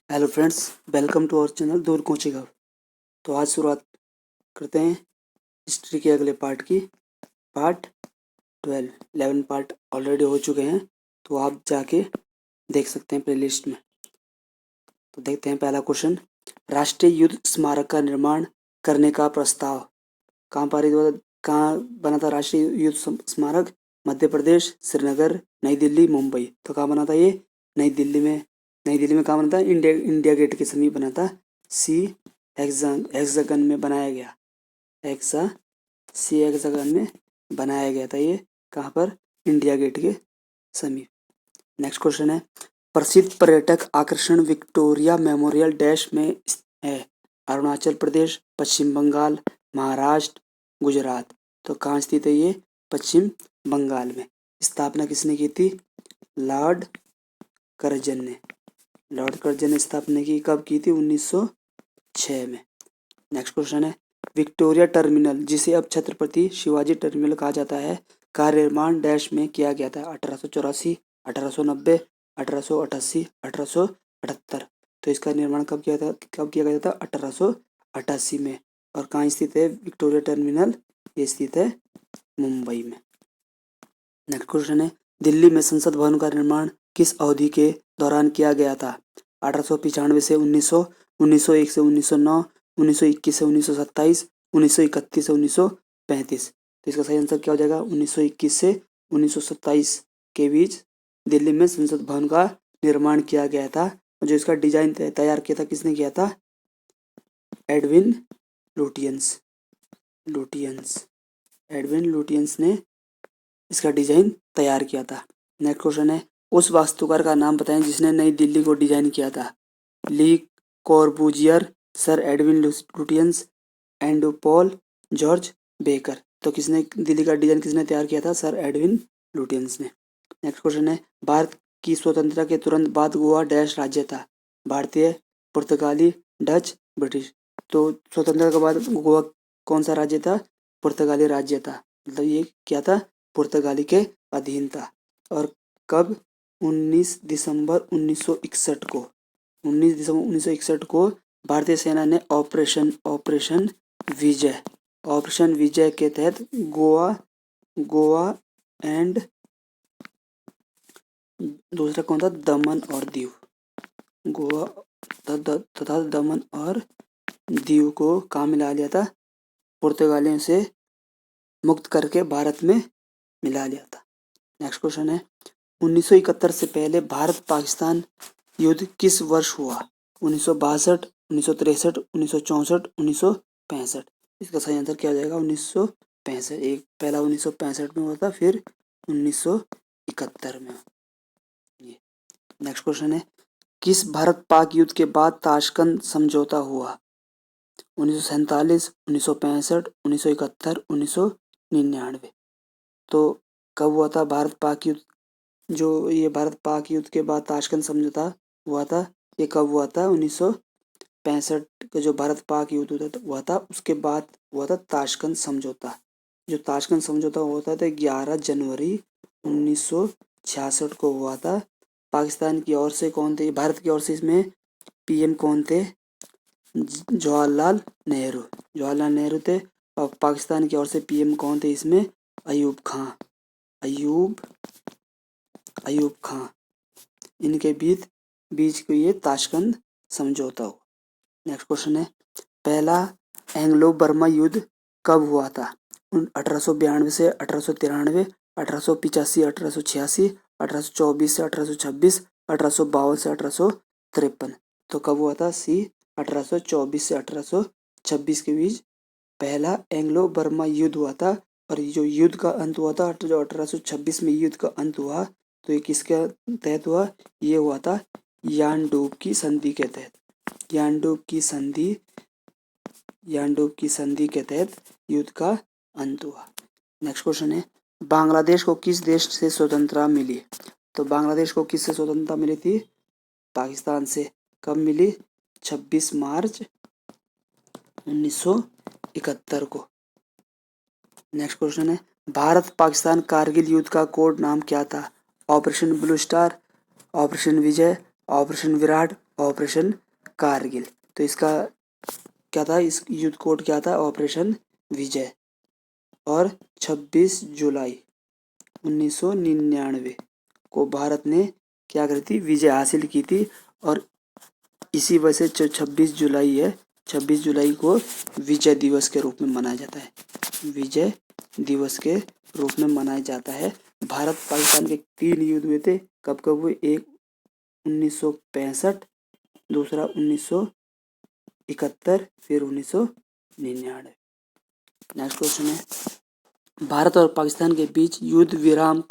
Hello friends, welcome to our channel दूर coaching. तो आज शुरुआत करते हैं हिस्ट्री के अगले पार्ट की। पार्ट 12 11 पार्ट ऑलरेडी हो चुके हैं, तो आप जाके देख सकते हैं प्लेलिस्ट में। तो देखते हैं पहला क्वेश्चन। राष्ट्रीय युद्ध स्मारक का निर्माण करने का प्रस्ताव कहाँ पारित हुआ? कहाँ बना था राष्ट्रीय युद्ध स्मारक? मध्य प्रदेश, श्रीनगर, नई दिल्ली, मुंबई। तो कहाँ बना था ये? नई दिल्ली में। नई दिल्ली में कहाँ बना था? इंडिया गेट के समीप बना था। सी हेक्सागन में बनाया गया। हेक्सागन में बनाया गया था ये। कहाँ पर? इंडिया गेट के समीप। नेक्स्ट क्वेश्चन है, प्रसिद्ध पर्यटक आकर्षण विक्टोरिया मेमोरियल डैश में है? अरुणाचल प्रदेश, पश्चिम बंगाल, महाराष्ट्र, गुजरात। तो कहाँ स्थित है ये? पश्चिम बंगाल में। स्थापना किसने की थी? लॉर्ड कर्जन ने। लॉर्ड कर्जन ने स्थापना की। कब की थी? 1906 में। नेक्स्ट क्वेश्चन है, विक्टोरिया टर्मिनल जिसे अब छत्रपति शिवाजी टर्मिनल कहा जाता है का निर्माण डैश में किया गया था? 1884, 1890, 1888, 1878। तो इसका निर्माण कब किया गया था? 1888 में। और कहाँ स्थित है विक्टोरिया टर्मिनल? ये स्थित है मुंबई में। नेक्स्ट क्वेश्चन है, दिल्ली में संसद भवन का निर्माण किस अवधि के दौरान किया गया था? 1895 से 1900, 1901 से 1909, 1921 से 1927, 1931 से 1935। तो इसका सही आंसर क्या हो जाएगा? 1921 से 1927 के बीच दिल्ली में संसद भवन का निर्माण किया गया था। जो इसका डिजाइन तैयार किया था, किसने किया था? एडविन लुटियंस ने इसका डिजाइन तैयार किया था। नेक्स्ट क्वेश्चन है, उस वास्तुकार का नाम बताएं जिसने नई दिल्ली को डिजाइन किया था? Le Corbusier, sir Edwin Lutyens, Andrew Paul, George Baker. तो किसने दिल्ली का डिजाइन तैयार किया था? सर एडविन लुटियंस ने। नेक्स्ट क्वेश्चन है, भारत की स्वतंत्रता के तुरंत बाद गोवा डैश राज्य था? भारतीय, पुर्तगाली, डच, ब्रिटिश। तो स्वतंत्रता के बाद गोवा कौन सा राज्य था? पुर्तगाली राज्य था। मतलब ये क्या था? पुर्तगाली के अधीन था। और कब? 19 दिसंबर 1961 को 1961 को भारतीय सेना ने ऑपरेशन विजय के तहत गोवा एंड दूसरा कौन था? दमन और दीव। गोवा तथा दमन और दीव को कहाँ मिला लिया था? पुर्तगालियों से मुक्त करके भारत में मिला लिया था। नेक्स्ट क्वेश्चन है, 1971 से पहले भारत पाकिस्तान युद्ध किस वर्ष हुआ? 1962, 1963, 1964, 1965। इसका सही आंसर क्या हो जाएगा? 1965। एक पहला 1965 में हुआ था, फिर 1971 में। नेक्स्ट क्वेश्चन है, किस भारत पाक युद्ध के बाद ताशकंद समझौता हुआ? 1947, 1965, 1971, 1999। तो कब हुआ था भारत पाक युद्ध? जो ये भारत पाक युद्ध के बाद ताशकंद समझौता हुआ था, ये कब हुआ था? 1965 का जो भारत पाक युद्ध हुआ था, उसके बाद हुआ था ताशकंद समझौता। जो ताशकंद समझौता हुआ था 11 जनवरी 1966 को हुआ था। पाकिस्तान की ओर से कौन थे? भारत की ओर से इसमें पीएम कौन थे? जवाहरलाल नेहरू थे। और पाकिस्तान की ओर से पीएम कौन थे इसमें? अयूब खां। इनके बीच को ये ताशकंद समझौता हुआ। नेक्स्ट क्वेश्चन है, पहला एंग्लो बर्मा युद्ध कब हुआ था? 1892 से 1893, 1885, 1886, 1824 से 1826, 1852 से 1853। तो कब हुआ था? सी 1824 से 1826 के बीच पहला एंग्लो बर्मा युद्ध हुआ था। और जो युद्ध का अंत हुआ था, जो 1826 में युद्ध का अंत हुआ, तो ये किसके तहत हुआ? ये हुआ था यानडूब की संधि के तहत। यानडूब की संधि के तहत युद्ध का अंत हुआ। नेक्स्ट क्वेश्चन है, बांग्लादेश को किस देश से स्वतंत्रता मिली? तो बांग्लादेश को किससे स्वतंत्रता मिली थी? पाकिस्तान से। कब मिली? 26 मार्च 1971 को। नेक्स्ट क्वेश्चन है, भारत पाकिस्तान कारगिल युद्ध का कोड नाम क्या था? ऑपरेशन ब्लू स्टार, ऑपरेशन विजय, ऑपरेशन विराट, ऑपरेशन कारगिल। तो इसका क्या था, इस युद्ध कोड क्या था, ऑपरेशन विजय। और 26 जुलाई 1999 को भारत ने क्या करी थी, विजय हासिल की थी। और इसी वजह से जो 26 जुलाई है, 26 जुलाई को विजय दिवस के रूप में मनाया जाता है, विजय दिवस के रूप में मनाया जाता है। भारत पाकिस्तान के 3 युद्ध हुए थे, कब कब हुए, एक 1965, दूसरा 1971, फिर 1999। नेक्स्ट क्वेश्चन है, भारत और पाकिस्तान के बीच युद्ध विराम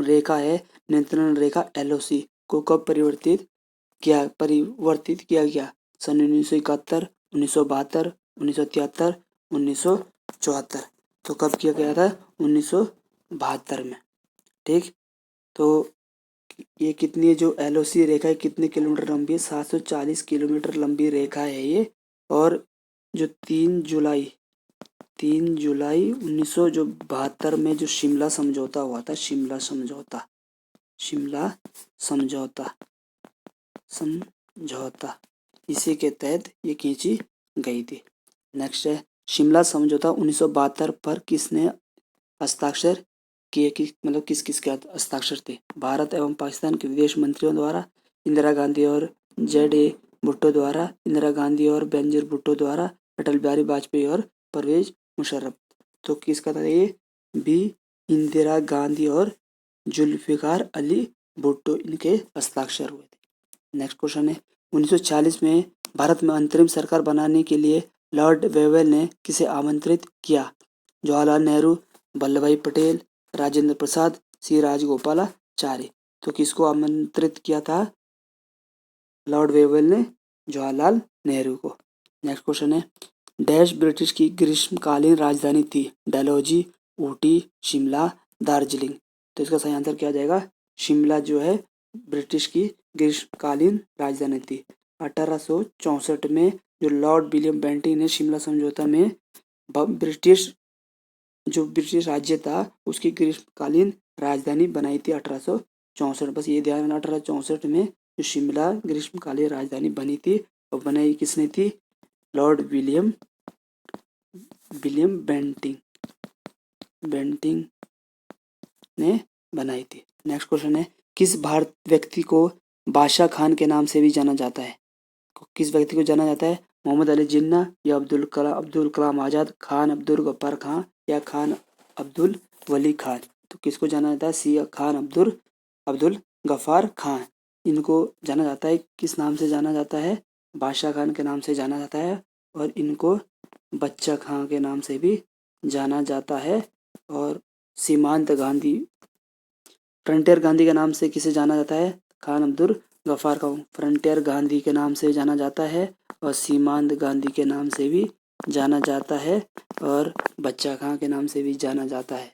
रेखा है, नियंत्रण रेखा LOC को कब परिवर्तित किया गया, सन 1971, 1972, 1973, 1974। तो कब किया गया था, 1972 में। ठीक, तो ये कितनी, जो LOC रेखा है कितने किलोमीटर लंबी है, 740 किलोमीटर लंबी रेखा है ये। और जो 3 जुलाई 1972 में जो शिमला समझौता हुआ था, शिमला समझौता, इसी के तहत ये खींची गई थी। नेक्स्ट है, शिमला समझौता 1972 पर किसने हस्ताक्षर किए, मतलब किस किस के हस्ताक्षर थे, भारत एवं पाकिस्तान के विदेश मंत्रियों द्वारा, इंदिरा गांधी और ZA भुट्टो द्वारा, इंदिरा गांधी और बेनजीर भुट्टो द्वारा, अटल बिहारी वाजपेयी और परवेज मुशर्रफ। तो किसका था ये, बी, इंदिरा गांधी और जुल्फिकार अली भुट्टो, इनके हस्ताक्षर हुए थे। नेक्स्ट क्वेश्चन है, 1940 में भारत में अंतरिम सरकार बनाने के लिए लॉर्ड वेवेल ने किसे आमंत्रित किया, जवाहरलाल नेहरू, वल्लभ भाई पटेल, राजेंद्र प्रसाद, सी राजगोपालाचारी। तो किसको आमंत्रित किया था, लॉर्ड वेवेल ने जवाहरलाल नेहरू को। नेक्स्ट क्वेश्चन है, डैश ब्रिटिश की ग्रीष्मकालीन राजधानी थी, डलहौजी, ऊटी, शिमला, दार्जिलिंग। तो इसका सही आंसर क्या जाएगा, शिमला जो है ब्रिटिश की ग्रीष्मकालीन राजधानी थी। 1864 में जो लॉर्ड विलियम बेंटिंक ने शिमला समझौता में ब्रिटिश राज्य था उसकी ग्रीष्मकालीन राजधानी बनाई थी 1864। बस ये ध्यान रखना, 1864 में जो शिमला ग्रीष्मकालीन राजधानी बनी थी और बनाई किसने थी, लॉर्ड विलियम बेंटिंक ने बनाई थी। नेक्स्ट क्वेश्चन है, किस भारत व्यक्ति को बादशाह खान के नाम से भी जाना जाता है, किस व्यक्ति को जाना जाता है, मोहम्मद अली जिन्ना या अब्दुल कलाम आज़ाद, खान अब्दुल गफ्फार खान या खान अब्दुल वली खान। तो किसको जाना जाता है, सी, खान अब्दुल गफ्फार खान। इनको जाना जाता है, किस नाम से जाना जाता है, बादशाह खान के नाम से जाना जाता है। और इनको बच्चा खां के नाम से भी जाना जाता है। और सीमांत गांधी, फ्रंटियर गांधी के नाम से किसे जाना जाता है, खान अब्दुल गफ्फार खां, फ्रंटियर गांधी के नाम से जाना जाता है और सीमांत गांधी के नाम से भी जाना जाता है और बच्चा खां के नाम से भी जाना जाता है।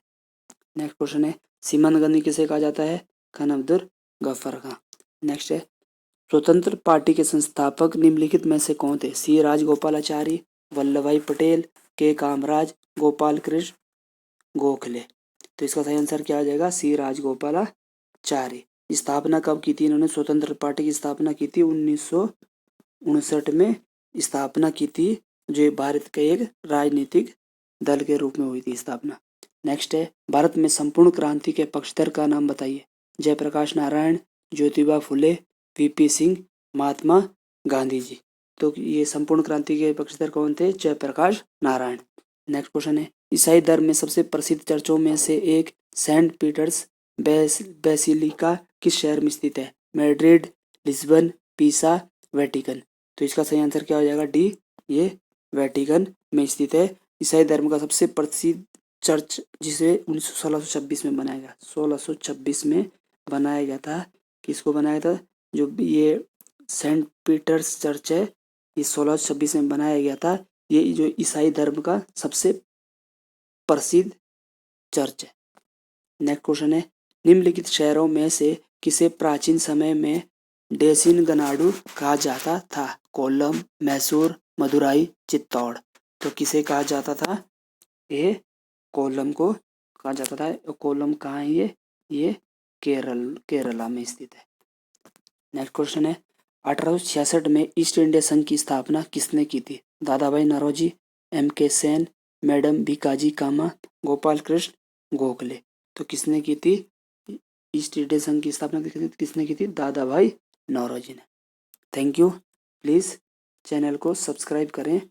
नेक्स्ट क्वेश्चन है, सीमांत गांधी किसे कहा जाता है, खान अब्दुल गफ्फार खां। नेक्स्ट है, स्वतंत्र पार्टी के संस्थापक निम्नलिखित में से कौन थे, सी राजगोपालाचारी, वल्लभ भाई पटेल, के कामराज, गोपाल कृष्ण गोखले। तो इसका सही आंसर क्या आ जाएगा, सी राजगोपालाचारी। स्थापना कब की थी इन्होंने, स्वतंत्र पार्टी की स्थापना की थी 1959 में स्थापना की थी, जो भारत के एक राजनीतिक दल के रूप में हुई थी स्थापना। नेक्स्ट है, भारत में संपूर्ण क्रांति के पक्षधर का नाम बताइए, जयप्रकाश नारायण, ज्योतिबा फुले, VP सिंह, महात्मा गांधी जी। तो ये संपूर्ण क्रांति के पक्षधर कौन थे, जयप्रकाश नारायण। नेक्स्ट क्वेश्चन है, ईसाई धर्म में सबसे प्रसिद्ध चर्चों में से एक सेंट पीटर्स बेसिलिका किस शहर में स्थित है, मैड्रिड, लिस्बन, पीसा, वेटिकन। तो इसका सही आंसर क्या हो जाएगा, डी, ये वेटिकन में स्थित है। ईसाई धर्म का सबसे प्रसिद्ध चर्च जिसे 1626 में बनाया गया, 1626 में बनाया गया था। किसको बनाया था, जो ये सेंट पीटर्स चर्च है, ये 1626 में बनाया गया था। ये जो ईसाई धर्म का सबसे प्रसिद्ध चर्च है। नेक्स्ट क्वेश्चन है, निम्नलिखित शहरों में से किसे प्राचीन समय में डेसिनगनाडु कहा जाता था, कोल्लम, मैसूर, मदुराई, चित्तौड़। तो किसे कहा जाता था, ये कोल्लम को कहा जाता था। कोल्लम कहाँ है, ये केरला में स्थित है। नेक्स्ट क्वेश्चन है 1866 में ईस्ट इंडिया संघ की स्थापना किसने की थी? दादा भाई नौरोजी, M.K. सेन, मैडम भीकाजी कामा, गोपाल कृष्ण गोखले। तो किसने की थी ईस्ट इंडिया संघ की स्थापना? किसने की थी? दादा भाई नौरोजी ने। Thank you. प्लीज़ चैनल को सब्सक्राइब करें